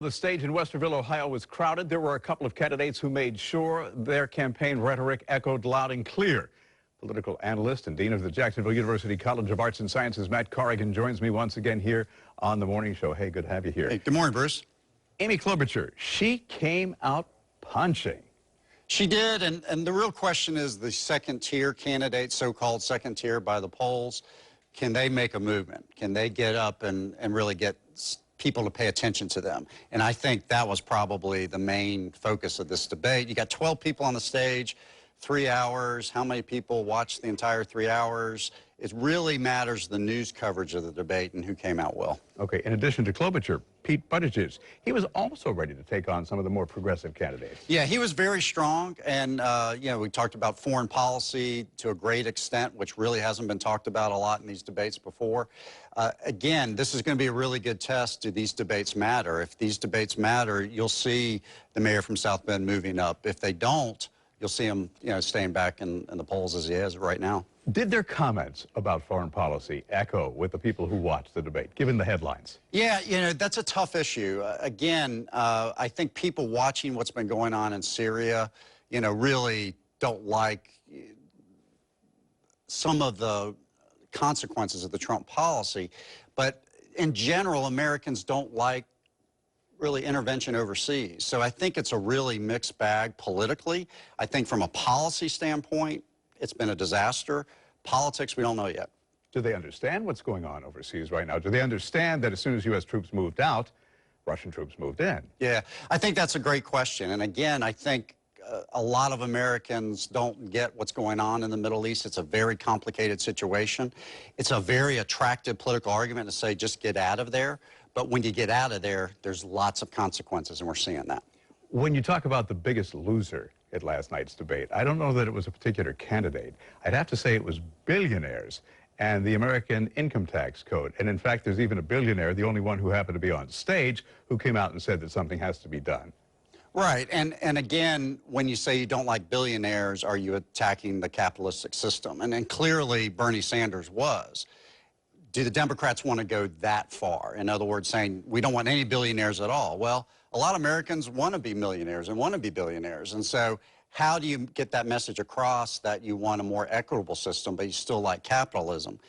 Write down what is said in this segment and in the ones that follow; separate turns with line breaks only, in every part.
The stage in Westerville, Ohio was crowded. There were a couple of candidates who made sure their campaign rhetoric echoed loud and clear. Political analyst and dean of the Jacksonville University College of Arts and Sciences, Matt Corrigan, joins me once again here on The Morning Show. Hey, good to have you here.
Hey, good morning, Bruce.
Amy Klobuchar, she came out punching.
She did, and the real question is the second-tier candidates, so-called second tier by the polls, can they make a movement? Can they get up and really get people to pay attention to them? And I think that was probably the main focus of this debate. You got 12 people on the stage, 3 hours. How many people watched the entire 3 hours? It really matters the news coverage of the debate and who came out well.
Okay, in addition to Klobuchar, Pete Buttigieg, he was also ready to take on some of the more progressive candidates.
Yeah, he was very strong, and you know, we talked about foreign policy to a great extent, which really hasn't been talked about a lot in these debates before. Again, this is going to be a really good test. Do these debates matter? If these debates matter, you'll see the mayor from South Bend moving up. If they don't, you'll see him, you know, staying back in the polls as he is right now.
Did their comments about foreign policy echo with the people who watched the debate, given the headlines?
Yeah, you know, that's a tough issue. Again, I think people watching what's been going on in Syria, you know, really don't like some of the consequences of the Trump policy. But in general, Americans don't like really intervention overseas. So I think it's a really mixed bag politically. I think from a policy standpoint, it's been a disaster. Politics, we don't know yet.
Do they understand what's going on overseas right now? Do they understand that as soon as U.S. troops moved out, Russian troops moved in?
Yeah, I think that's a great question. And again, I think a lot of Americans don't get what's going on in the Middle East. It's a very complicated situation. It's a very attractive political argument to say just get out of there. But when you get out of there, there's lots of consequences, and we're seeing that.
When you talk about the biggest loser at last night's debate, I don't know that it was a particular candidate. I'd have to say it was billionaires and the American income tax code. And in fact, there's even a billionaire, the only one who happened to be on stage, who came out and said that something has to be done.
Right, and again, when you say you don't like billionaires, are you attacking the capitalistic system? And clearly Bernie Sanders was. Do the Democrats want to go that far? In other words, saying we don't want any billionaires at all. Well, a lot of Americans want to be millionaires and want to be billionaires. And so how do you get that message across that you want a more equitable system, but you still like capitalism?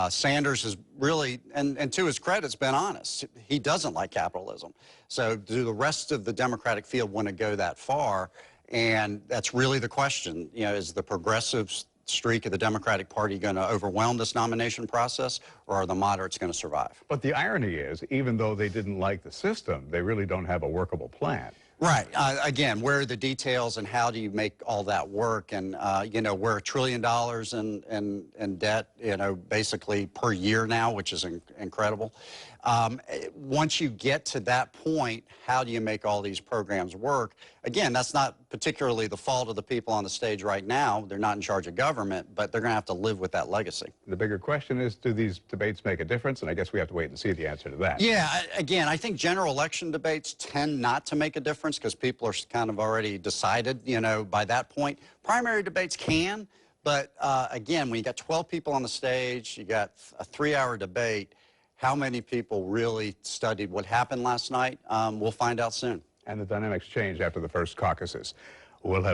Sanders is really, and to his credit, has been honest. He doesn't like capitalism. So do the rest of the Democratic field want to go that far? And that's really the question. You know, is the progressive streak of the Democratic Party going to overwhelm this nomination process, or are the moderates going to survive?
But the irony is, even though they didn't like the system, they really don't have a workable plan.
Right. Again, where are the details and how do you make all that work? And, you know, we're $1 trillion in debt, you know, basically per year now, which is incredible. Once you get to that point, how do you make all these programs work? Again, that's not particularly the fault of the people on the stage right now. They're not in charge of government, but they're going to have to live with that legacy.
The bigger question is, do these debates make a difference? And I guess we have to wait and see the answer to that.
Yeah, again, I think general election debates tend not to make a difference because people are kind of already decided, you know, by that point. Primary debates can, but again, when you got 12 people on the stage, you got a 3-hour debate, how many people really studied what happened last night? We'll find out soon.
And the dynamics change after the first caucuses. We'll have